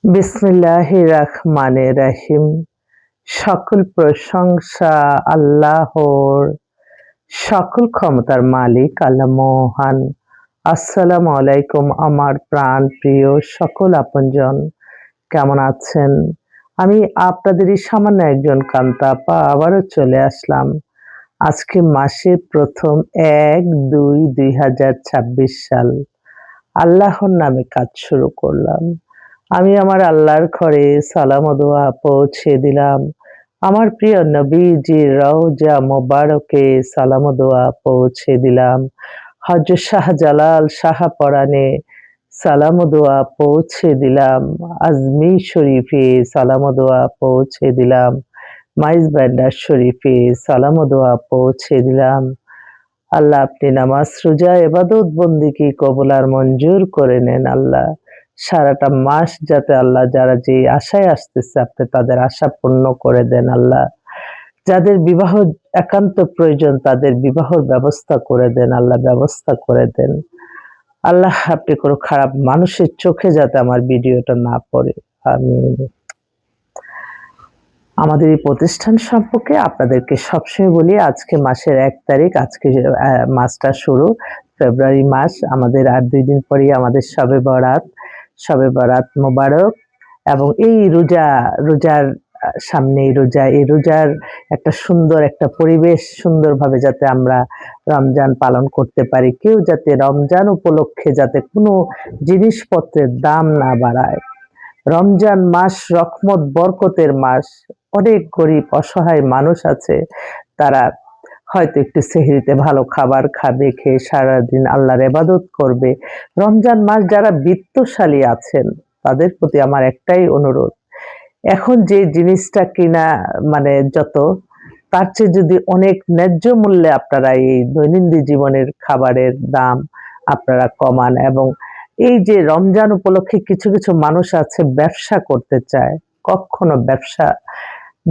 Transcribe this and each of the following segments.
বিসমিল্লাহির রহমানির রহিম। সকল প্রশংসা আল্লাহর, সকল ক্ষমতার মালিক আল্লাহ মহান। আসসালামু আলাইকুম আমার প্রাণ প্রিয় সকল আপনজন, কেমন আছেন? আমি আপনাদেরই সামান্য একজন কান্তা আপা আবারও চলে আসলাম। আজকে মাসের প্রথম ১-২-২০২৬ সাল। আল্লাহর নামে কাজ শুরু করলাম। আমি আমার আল্লাহর ঘরে সালাম ও দোয়া পৌঁছে দিলাম। আমার প্রিয় নবীজির রওজা মোবারকে সালাম ও দোয়া পৌঁছে দিলাম। হযরত শাহজালাল শাহপরাণে সালাম ও দোয়া পৌঁছে দিলাম। আজমির শরীফে সালাম ও দোয়া পৌঁছে দিলাম। মাইজ ভান্ডার শরীফে সালাম ও দোয়া পৌঁছে দিলাম। আল্লাহ আপনি নামাজ রোজা ইবাদত বন্দেগী কবুল আর মঞ্জুর করে নেন আল্লাহ। সারাটা মাস যাতে আল্লাহ যারা যে আশায় আসতেছে আপনি তাদের আশা পূর্ণ করে দেন আল্লাহ। যাদের বিবাহ একান্ত প্রয়োজন তাদের বিবাহর ব্যবস্থা করে দেন আল্লাহ, ব্যবস্থা করে দেন। আল্লাহ আপনি কোনো খারাপ মানুষের চোখে যাতে আমার ভিডিওটা না পড়ে। আমিন। আমাদের এই প্রতিষ্ঠান সম্পর্কে আপনাদেরকে সবসময় বলি, আজকে মাসের ১ তারিখ, আজকে মাসটা শুরু, ফেব্রুয়ারি মাস। আমাদের আর ২ দিন পরেই আমাদের শবে বরাত। শবে বরাত মোবারক। এবং এই রোজার সামনেই রোজা, এই রোজার একটা সুন্দর একটা পরিবেশ সুন্দরভাবে যাতে আমরা রমজান পালন করতে পারি। কেউ যাতে রমজান উপলক্ষে যাতে কোনো জিনিসপত্রের দাম না বাড়ায়। রমজান মাস রহমত বরকতের মাস। অনেক গরিব অসহায় মানুষ আছে, তারা হয়তো একটু সেহরিতে ভালো খাবার খাবে, খেয়ে সারাদিন আল্লাহর ইবাদত করবে। রমজান মাস যারা বিত্তশালী আছেন তাদের প্রতি আমার একটাই অনুরোধ, এখন যে জিনিসটা কিনা মানে যত, তার চেয়ে যদি অনেক ন্যায্য মূল্যে আপনারা এই দৈনন্দিন জীবনের খাবারের দাম আপনারা কমান। এবং এই যে রমজান উপলক্ষে কিছু কিছু মানুষ আছে ব্যবসা করতে চায়, কখনো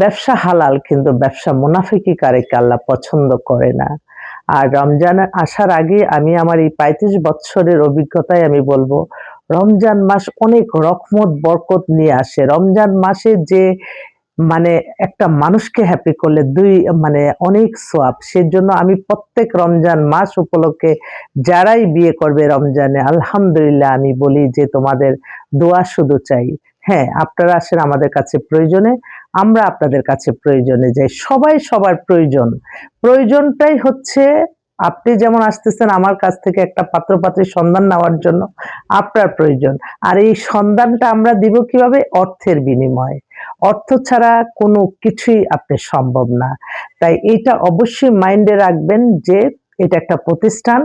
ব্যবসা হালাল, কিন্তু ব্যবসা মুনাফিকি কারেকে আল্লাহ পছন্দ করে না। আর রমজান আসার আগে আমি আমার এই ৩৫ বছরের অভিজ্ঞতায় আমি বলবো, রমজান মাস অনেক রহমত বরকত নিয়ে আসে। রমজান মাসে যে মানে একটা মানুষকে হ্যাপি করলে মানে অনেক সোয়াব। সেজন্য আমি প্রত্যেক রমজান মাস উপলক্ষে যারাই বিয়ে করবে রমজানে, আলহামদুলিল্লাহ আমি বলি যে তোমাদের দোয়া শুধু চাই। হ্যাঁ, আপনারা আসেন আমাদের কাছে প্রয়োজনে, আমরা আপনাদের কাছে প্রয়োজনে যাই। সবাই সবার প্রয়োজন। প্রয়োজনটাই হচ্ছে, আপনি যেমন আসতেছেন আমার কাছ থেকে একটা পাত্র-পাত্রীর সন্ধান নেওয়ার জন্য, আপনার প্রয়োজন। আর এই সন্ধানটা আমরা দিব কিভাবে? অর্থের বিনিময়ে। অর্থ ছাড়া কোনো কিছুই আপনার সম্ভব না। তাই এইটা অবশ্যই মাইন্ডে রাখবেন যে এটা একটা প্রতিষ্ঠান।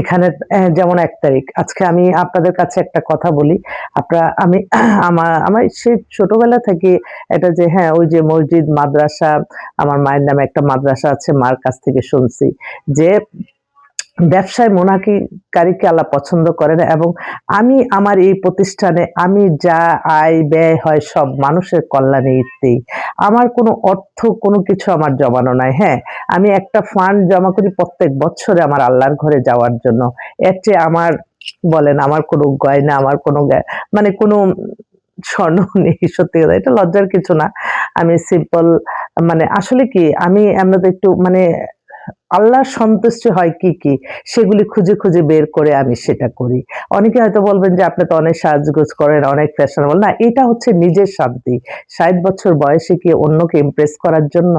এখানে যেমন ১ তারিখ, আজকে আমি আপনাদের কাছে একটা কথা বলি। আমি আমার সেই ছোটবেলা থেকে এটা যে হ্যাঁ, ওই যে মসজিদ, মাদ্রাসা, আমার মায়ের নামে একটা মাদ্রাসা আছে, মার কাছ থেকে শুনছি যে ব্যবসায় মুনাফিকারীকে আল্লাহ পছন্দ করে না। এবং আমি আমার এই প্রতিষ্ঠানে আমি যা আয় ব্যয় হয় সব মানুষের কল্যাণে দেই। আমার কোনো অর্থ কোনো কিছু আমার জমানো নাই। হ্যাঁ, আমি একটা ফান্ড জমা করি প্রত্যেক বছরে আমার আল্লাহর ঘরে যাওয়ার জন্য। এর চেয়ে আমার বলেন আমার কোনো গয়না, আমার কোনো মানে কোনো স্বর্ণ নেই, সত্যি কথা। এটা লজ্জার কিছু না। আমি সিম্পল, মানে আসলে কি আমি আমরা তো একটু মানে আল্লাহর সন্তুষ্টি হয় কি, কি সেগুলি খুঁজে, খুঁজে বের করে আমি সেটা করি। অনেকে হয়তো বলবেন যে আপনি তো অনেক সাজগোজ করেন, অনেক ফ্যাশনেবল। না, এটা হচ্ছে নিজের শান্তি। ৬০ বছর বয়সে কি অন্যকে ইমপ্রেস করার জন্য?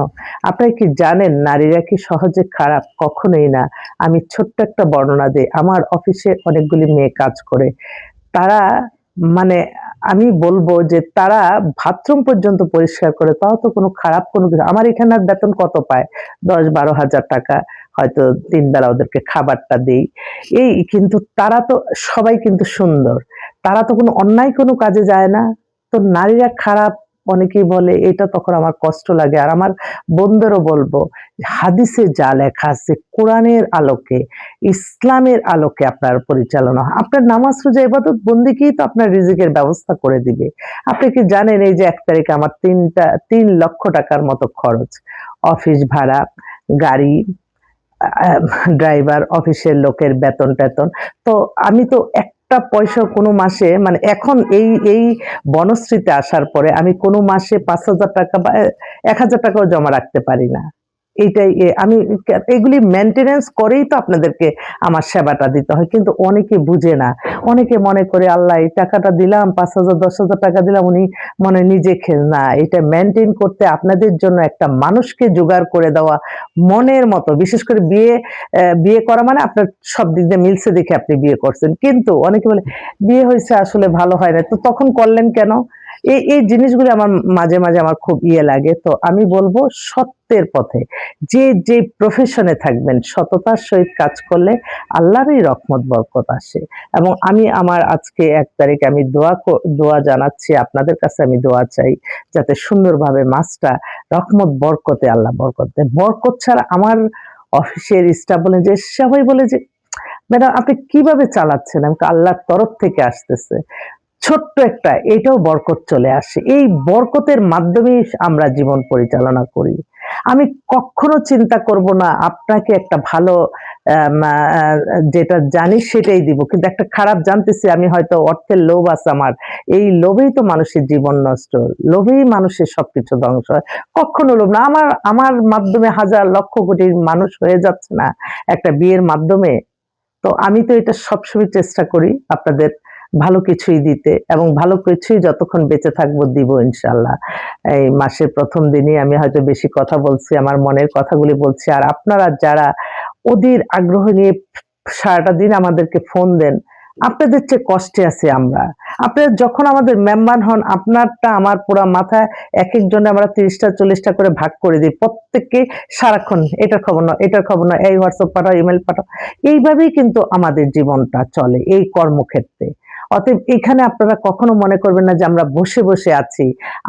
আপনারা কি জানেন নারীরা কি সহজে খারাপ? কখনোই না। আমি ছোট্ট একটা বর্ণনা দেই। আমার অফিসে অনেকগুলি মেয়ে কাজ করে। তারা মানে আমি বলব যে তারা বাথরুম পর্যন্ত পরিষ্কার করে, তাও তো কোনো খারাপ কোনো কিছু। আমার এখানে আর বেতন কত পায়? ১০-১২ হাজার টাকা। হয়তো ৩ বেলা ওদেরকে খাবারটা দেই। এই কিন্তু তারা তো সবাই কিন্তু সুন্দর। তারা তো কোনো অন্যায় কোনো কাজে যায় না। তো নারীরা খারাপ অনেকেই বলে, এটা তখন আমার কষ্ট লাগে। আর আমার বোনদেরও বলবো, হাদিসে যা লেখা আছে কোরআনের আলোকে, ইসলামের আলোকে আপনার পরিচালনা, আপনার নামাজ রোজা ইবাদত বন্দেগীই তো আপনার রিজিকের ব্যবস্থা করে দিবে। আপনি কি জানেন এই যে ১ তারিখে আমার ৩ লক্ষ টাকার মতো খরচ। অফিস ভাড়া, গাড়ি, ড্রাইভার, অফিসের লোকের বেতন-টেতন। তো আমি তো একটা পয়সা কোনো মাসে মানে এখন এই বনশ্রীতে আসার পরে আমি কোনো মাসে ৫,০০০ টাকা বা ১,০০০ টাকাও জমা রাখতে পারি না। এইটাই আমি এগুলি মেইনটেন্যান্স করেই তো আপনাদেরকে আমার সেবাটা দিতে হয়। কিন্তু অনেকে বুঝে না। অনেকে মনে করে আল্লাহ এই টাকাটা দিলাম ৫,০০০ ১০,০০০ টাকা দিলাম উনি মনে হয় নিজে না এটা মেইনটেইন করতে আপনাদের জন্য একটা মানুষকে জোগাড় করে দেওয়া মনের মতো বিশেষ করে বিয়ে করা মানে আপনার সব দিক দিয়ে মিলছে দেখে আপনি বিয়ে করছেন। কিন্তু অনেকে বলে বিয়ে হইছে আসলে ভালো হয় না। তো তখন করলেন কেন? এই জিনিসগুলো আমার মাঝে আমার খুব লাগে। তো আমি বলবো সত্যের পথে যে প্রফেশনে থাকবেন সততার সহিত কাজ করলে আল্লাহরই রহমত বরকত আসে। এবং আমি আমার আজকে ১ তারিখ আমি দোয়া জানাচ্ছি আপনাদের কাছে আমি দোয়া চাই যাতে সুন্দরভাবে মাসটা রহমত বরকতে আল্লাহ বরকত দেয়। বরকত ছাড়া আমার অফিসের স্টাফ বলে যে সবাই বলে যে ম্যাডাম আপনি কিভাবে চালাচ্ছেন? আমি আল্লাহর তরফ থেকে আসতেছে। ছোট্ট একটা এটাও বরকত চলে আসে। এই বরকতের মাধ্যমেই আমরা জীবন পরিচালনা করি। আমি কখনো চিন্তা করব না আপনাকে একটা ভালো যেটা জানি সেটাই দিব। কিন্তু একটা খারাপ জানতেছি আমি হয়তো অর্থের লোভ আছে আমার। এই লোভেই তো মানুষের জীবন নষ্ট। লোভেই মানুষের সবকিছু ধ্বংস হয়। কখনো লোভ না। আমার মাধ্যমে হাজার লক্ষ কোটি মানুষ হয়ে যাচ্ছে না একটা বিয়ের মাধ্যমে। তো আমি তো এটা সবসময় চেষ্টা করি আপনাদের ভালো কিছুই দিতে এবং ভালো কিছুই যতক্ষণ বেঁচে থাকবো দিব ইনশাআল্লাহ। এই মাসের ১ম দিনই আমি হয়তো বেশি কথা বলছি, আমার মনের কথাগুলি বলছি। আর আপনারা যারা অধীর আগ্রহ নিয়ে সারাটা দিন আমাদেরকে ফোন দেন, আপনাদের চেয়ে কষ্টে আছি আমরা। আপনারা যখন আমাদের মেম্বার হন, আপনারটা আমার পুরা মাথায় একেকজনে আমরা ৩০ টা ৪০ টা করে ভাগ করে দিই। প্রত্যেককে সারাক্ষণ এটার খবর নাও, এটার খবর নাও, এই WhatsApp পাঠাও, ইমেইল পাঠাও। এইভাবেই কিন্তু আমাদের জীবনটা চলে এই কর্মক্ষেত্রে। অতএব এখানে আপনারা কখনো মনে করবেন না যে আমরা বসে আছি।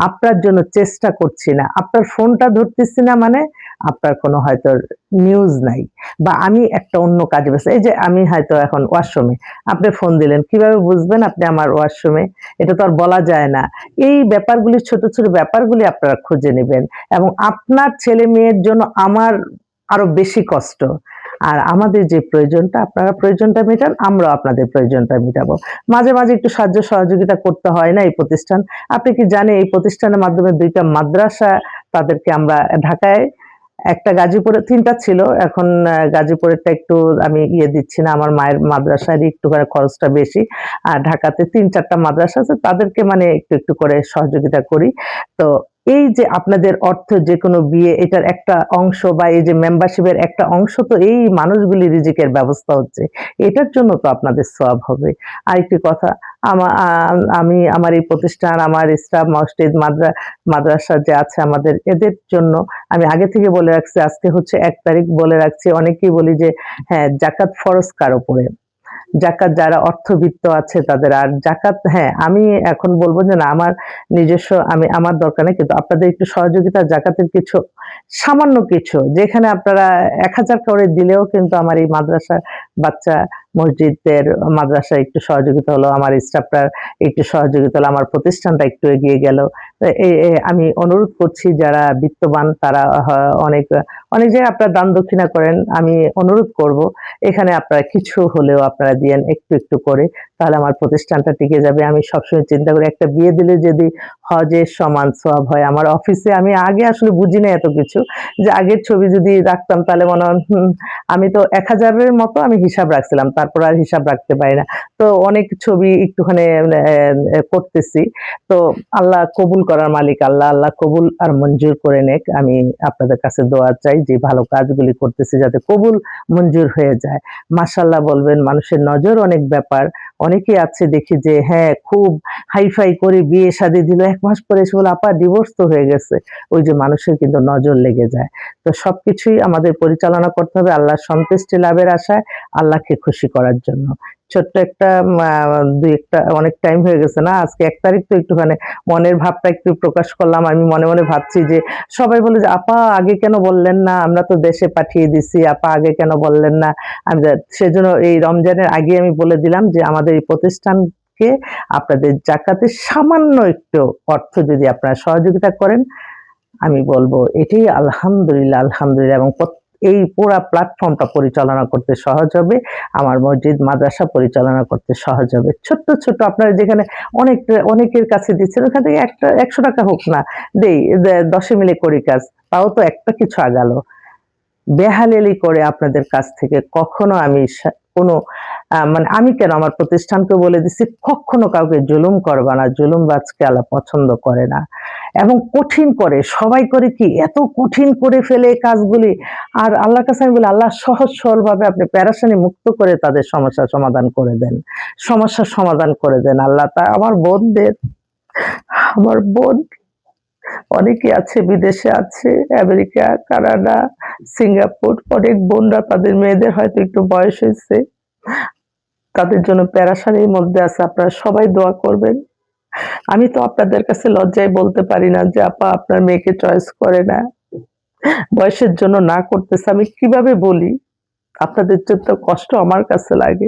আপনার জন্য চেষ্টা করছি না। আপনার ফোনটা ধরতেছি না মানে আপনার কোনো হয়তো নিউজ নাই বা আমি একটা অন্য কাজে ব্যস্ত। এই যে আমি হয়তো এখন ওয়াশরুমে, আপনি ফোন দিলেন। কিভাবে বুঝবেন আপনি আমার ওয়াশরুমে? এটা তো আর বলা যায় না। এই ব্যাপারগুলি ছোট ব্যাপারগুলি আপনারা খুঁজে নিবেন এবং আপনার ছেলে-মেয়ের জন্য আমার আরো বেশি কষ্ট। আর আমাদের যে প্রয়োজনটা আপনারা প্রয়োজনটা মেটান, আমরাও আপনাদের প্রয়োজনটা মেটাবো। মাঝে একটু সাহায্য সহযোগিতা করতে হয় না এই প্রতিষ্ঠান? আপনি কি জানেন এই প্রতিষ্ঠানের মাধ্যমে ২ টা মাদ্রাসা তাদেরকে আমরা ঢাকায় একটা গাজীপুরে ৩ টা ছিল। এখন গাজীপুরেরটা একটু আমি দিচ্ছি না। আমার মায়ের মাদ্রাসারই একটুখানি খরচটা বেশি। আর ঢাকাতে ৩-৪ টা মাদ্রাসা আছে তাদেরকে মানে একটু করে সহযোগিতা করি। তো এই যে আপনাদের অর্থ যেকোনো বিয়ে এটার একটা অংশ বা এই যে মেম্বারশিপের একটা অংশ তো এই মানুষগুলি রিজিকের ব্যবস্থা হচ্ছে। এটার জন্য তো আপনাদের সওয়াব হবে। আরেকটি কথা আমি আমার এই প্রতিষ্ঠান, আমার স্টাফ, মসজিদ, মাদ্রাসা যে আছে আমাদের এদের জন্য আমি আগে থেকে বলে রাখছি আজকে হচ্ছে ১ তারিখ বলে রাখছি। অনেকেই বলি যে হ্যাঁ, যাকাত ফরজ কার উপরে? যাকাত যারা অর্থবিত্ত আছে তাদের আর যাকাত হ্যাঁ, আমি এখন বলব যে না আমার নিজস্ব আমার দরকার নেই কিন্তু আপনাদের একটু সহযোগিতা জাকাতের কিছু সামান্য কিছু যেখানে আপনারা ১,০০০ করে দিলেও কিন্তু আমার এই মাদ্রাসার বাচ্চা মসজিদের মাদ্রাসায় একটু সহযোগিতা হলো, আমার স্টাফটার একটু সহযোগিতা হলো, আমার প্রতিষ্ঠানটা একটু এগিয়ে গেল। আমি অনুরোধ করছি যারা বিত্তবান তারা অনেক জায়গায় আপনারা দান দক্ষিণা করেন। আমি অনুরোধ করব এখানে আপনারা কিছু হলেও আপনারা দিয়েন একটু করে তাহলে আমার প্রতিষ্ঠানটা টিকে যাবে। আমি সবসময় চিন্তা করি একটা বিয়ে দিলে যদি হজের সমান সওয়াব হয়। আমার অফিসে আমি আগে আসলে বুঝি না এত কিছু। যে আগের ছবি যদি রাখতাম তাহলে মনে হয় আমি তো ১,০০০ এর মতো আমি হিসাব রাখছিলাম। তারপর আর হিসাব রাখতে পারি না। তো অনেক ছবি একটুখানি করতেছি। তো আল্লাহ কবুল করার মালিক আল্লাহ। আল্লাহ কবুল আর মঞ্জুর করে নেক। আমি আপনাদের কাছে দোয়া চাই যে ভালো কাজগুলি করতেছি যাতে কবুল মঞ্জুর হয়ে যায়। মাশাআল্লাহ বলবেন মানুষের নজর অনেক ব্যাপার। অনেকেই আছে দেখি যে হ্যাঁ, খুব হাই-ফাই করে বিয়ে শাদী দিল। ১ মাস পরে এসে বলল, "আপা ডিভোর্স তো হয়ে গেছে।" ওই যে মানুষের কিন্তু নজর লেগে যায়। তো সবকিছুই আমাদের পরিচালনা করতে হবে আল্লাহর সন্তুষ্টি লাভের আশায়, আল্লাহকে খুশি করার জন্য। ছোট্ট একটা ২ একটা অনেক টাইম হয়ে গেছে না? আজকে ১ তারিখ তো একটুখানি মনের ভাবটা একটু প্রকাশ করলাম। আমি মনে ভাবছি যে সবাই বলে যে, "আপা আগে কেন বললেন না? আমরা তো দেশে পাঠিয়ে দিছি। আপা আগে কেন বললেন না?" সেজন্য এই রমজানের আগে আমি বলে দিলাম যে আমাদের এই প্রতিষ্ঠানকে আপনাদের যাকাতের সামান্য একটু অর্থ যদি আপনারা সহযোগিতা করেন, আমি বলব এটাই আলহামদুলিল্লাহ এবং এই পুরা প্ল্যাটফর্মটা পরিচালনা করতে সহজ হবে, আমার মসজিদ মাদ্রাসা পরিচালনা করতে সহজ হবে। ছোট্ট ছোট্ট আপনারা যেখানে অনেকের কাছে দিচ্ছেন ওখান থেকে একটা 100 টাকা হোক না দেই, 10 মিলে করি কাজ, তাও তো একটা কিছু আগালো। বেহালেলি করে আপনাদের কাছ থেকে কখনো আমি কোনো মানে আমি কেন আমার প্রতিষ্ঠানকে বলে দিচ্ছি কখনো কাউকে জুলুম করবা না, জুলুমবাজকে আল্লাহ পছন্দ করে না। এবং কঠিন করে সবাই করে কি এত কঠিন করে ফেলে এই কাজগুলি। আর আল্লাহর কাছে আমি বলি আল্লাহ সহজ সরল ভাবে আপনি পেরেশানি মুক্ত করে তাদের সমস্যার সমাধান করে দেন, সমস্যার সমাধান করে দেন আল্লাহ। তা আমার বোন অনেকে আছে, বিদেশে আছে, আমেরিকা, কানাডা, সিঙ্গাপুর, অনেক বোনরা তাদের মেয়েদের হয়তো একটু বয়স হয়েছে, তাদের জন্য পেরেশানির মধ্যে আছে। আপনারা সবাই দোয়া করবেন। আমি তো আপনাদের কাছে লজ্জায় বলতে পারি না যে আপা আপনার মেয়েকে চয়েস করে না, বয়সের জন্য না করতেছে। আমি কিভাবে বলি? আপনাদের জন্য কষ্ট আমার কাছে লাগে।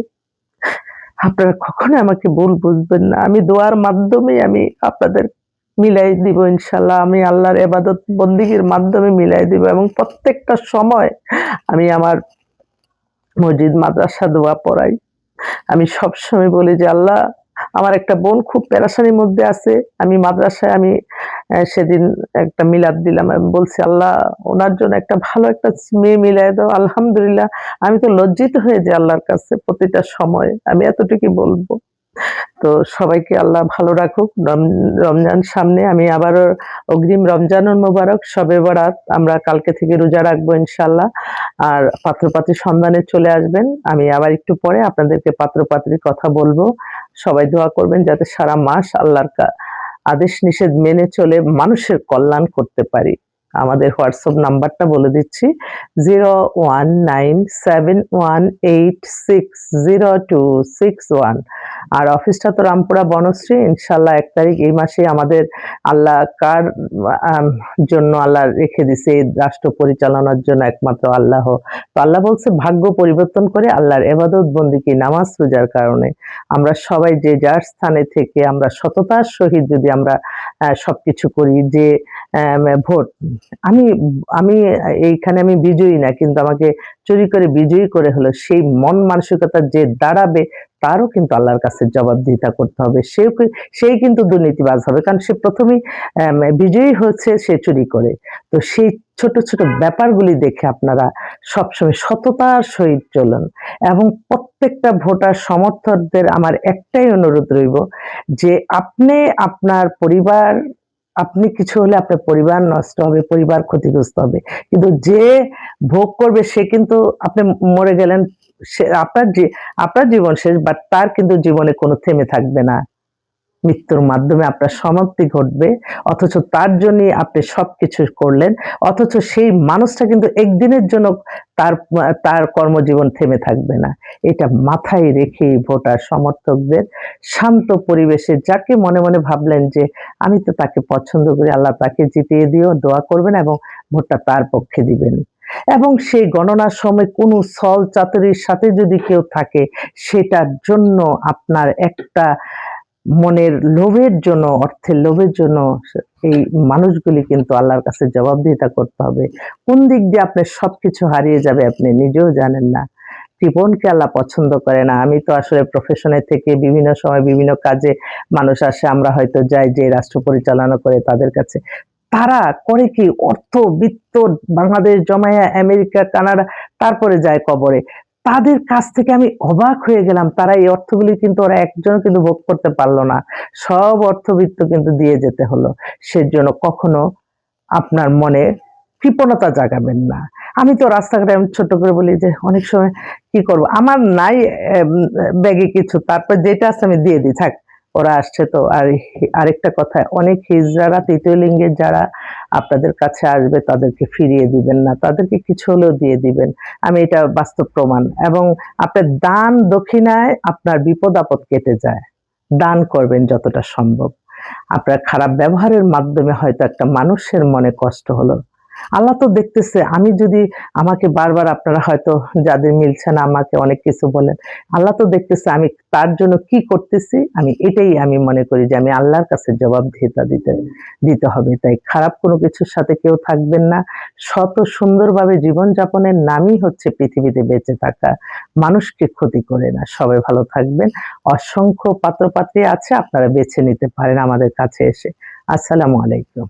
আপনারা কখনো আমাকে ভুল বুঝবেন না। আমি দোয়ার মাধ্যমে আমি আপনাদের মিলাই দিব ইনশাআল্লাহ। আমি আল্লাহর ইবাদত বন্দেগীর মাধ্যমে মিলাই দিব এবং প্রত্যেকটা সময় আমি আমার মসজিদ মাদ্রাসা দোয়া পড়াই। আমি সবসময় বলি যে আল্লাহ আমার একটা বোন খুব পেরেশানির মধ্যে আছে। আমি মাদ্রাসায় সেদিন একটা মিলাদ দিলাম। আমি বলছি আল্লাহ ওনার জন্য একটা ভালো একটা মেয়ে মিলায় দাও। আলহামদুলিল্লাহ আমি তো লজ্জিত হয়ে যাই আল্লাহর কাছে প্রতিটা সময়। আমি এতটুকুই বলবো। তো সবাইকে আল্লাহ ভালো রাখুক। রমজান সামনে, আমি আবারও অগ্রিম রমজানুল মোবারক, শবে বরাত। আমরা কালকে থেকে রোজা রাখবো ইনশাআল্লাহ। আর পাত্র-পাত্রীর সন্ধানে চলে আসবেন। আমি আবার একটু পরে আপনাদেরকে পাত্র-পাত্রীর কথা বলবো। সবাই দোয়া করবেন যাতে সারা মাস আল্লাহর আদেশ নিষেধ মেনে চলে মানুষের কল্যাণ করতে পারি। আমাদের হোয়াটসঅ্যাপ নাম্বারটা বলে দিচ্ছি 019718600261। আর অফিসটা তো রামপুরা বনশ্রী। ইনশাআল্লাহ 1 তারিখ এই মাসে আমাদের আল্লাহ কার জন্য আল্লাহ রেখে দিছে এই রাষ্ট্র পরিচালনার জন্য একমাত্র আল্লাহ। তো আল্লাহ বলছে ভাগ্য পরিবর্তন করে আল্লাহর ইবাদত বন্দেগী নামাজ রোজার কারণে আমরা সবাই যে যার স্থানে থেকে আমরা সততার সহিত যদি আমরা সবকিছু করি, যে ভোট আমি আমি এইখানে আমি বিজয়ী না, কিন্তু আমাকে চুরি করে বিজয়ী করে হলো সেই মন মানসিকতা যে দাঁড়াবে তারও কিন্তু আল্লাহর কাছে জবাবদিহিতা করতে হবে। সেই কিন্তু দুর্নীতিবাজ হবে, কারণ সে প্রথমেই বিজয়ী হচ্ছে সে চুরি করে। তো সেই ছোট ছোট ব্যাপারগুলি দেখে আপনারা সবসময় সততার সহিত চলুন। এবং প্রত্যেকটা ভোটার সমর্থকদের আমার একটাই অনুরোধ রইব যে আপনার পরিবার, আপনি কিছু হলে আপনার পরিবার নষ্ট হবে, পরিবার ক্ষতিগ্রস্ত হবে, কিন্তু যে ভোগ করবে সে কিন্তু আপনি মরে গেলেন, সে আপনার জীবন শেষ, বাট তার কিন্তু জীবনে কোনো থেমে থাকবে না। মৃত্যুর মাধ্যমে আপনার সমাপ্তি ঘটবে, অথচ তার জন্যই আপনি সবকিছু করলেন, অথচ সেই মানুষটা কিন্তু একদিনের জন্য তার কর্মজীবন থেমে থাকবে না। এটা মাথায় রেখেই ভোটার সমর্থকদের শান্ত পরিবেশে যাকে মনে মনে ভাবলেন যে আমি তো তাকে পছন্দ করি, আল্লাহ তাকে জিতিয়ে দিও, দোয়া করবেন এবং ভোটটা তার পক্ষে দিবেন। এবং সেই গণনার সময় কোনো ছল চাতুরির সাথে যদি কেউ থাকে, সেটার জন্য আপনার একটা মনের লোভের জন্য, অর্থের লোভের জন্য এই মানুষগুলি কিন্তু আল্লাহর কাছে জবাবদিহিতা করতে হবে। কোন দিক দিয়ে আপনার সবকিছু হারিয়ে যাবে আপনি নিজেও জানেন না। কৃপণকে আল্লাহ পছন্দ করে না। আমি তো আসলে প্রফেশনে থেকে বিভিন্ন সময় বিভিন্ন কাজে মানুষ আসে, আমরা হয়তো যাই যে রাষ্ট্র পরিচালনা করে তাদের কাছে। তারা করে কি অর্থ বিত্ত বাংলাদেশ জমায়া আমেরিকা, কানাডা, তারপরে যায় কবরে। তাদের কাছ থেকে আমি অবাক হয়ে গেলাম। তারা এই অর্থগুলি কিন্তু ওরা একজনও কিন্তু ভোগ করতে পারলো না। সব অর্থবিত্ত কিন্তু দিয়ে যেতে হলো। সেজন্য কখনো আপনার মনে কৃপণতা জাগাবেন না। আমি তো রাস্তাঘাটে আমি ছোট করে বলি যে অনেক সময় কি করব? আমার নাই ব্যাগে কিছু, তারপর যেটা আছে আমি দিয়ে দিই, থাক ওরা আসছে তো। আর আরেকটা কথা, অনেক হিজড়ারা তৃতীয় লিঙ্গের যারা আপনাদের কাছে আসবে তাদেরকে ফিরিয়ে দিবেন না, তাদেরকে কিছু হলেও দিয়ে দিবেন। আমি এটা বাস্তব প্রমাণ। এবং আপনার দান দক্ষিণায় আপনার বিপদ আপদ কেটে যায়। দান করবেন যতটা সম্ভব। আপনার খারাপ ব্যবহারের মাধ্যমে হয়তো একটা মানুষের মনে কষ্ট হলো, আল্লাহ তো দেখতেছে। আমি যদি আমাকে বারবার আপনারা হয়তো যাদের মিলছে না আমাকে অনেক কিছু বলেন। আল্লাহ তো দেখতেছে আমি তার জন্য কি করতেছি। এটাই আমি মনে করি যে আমি আল্লাহর কাছে জবাবদিহিতা দিতে হবে। তাই খারাপ কোনো কিছুর সাথে কেউ থাকবেন না। শত সুন্দরভাবে জীবনযাপনের নামই হচ্ছে পৃথিবীতে বেঁচে থাকা। মানুষকে ক্ষতি করে না। সবাই ভালো থাকবেন। অসংখ্য পাত্রপাত্রী আছে, আপনারা বেছে নিতে পারেন আমাদের কাছে এসে। আসসালামু আলাইকুম।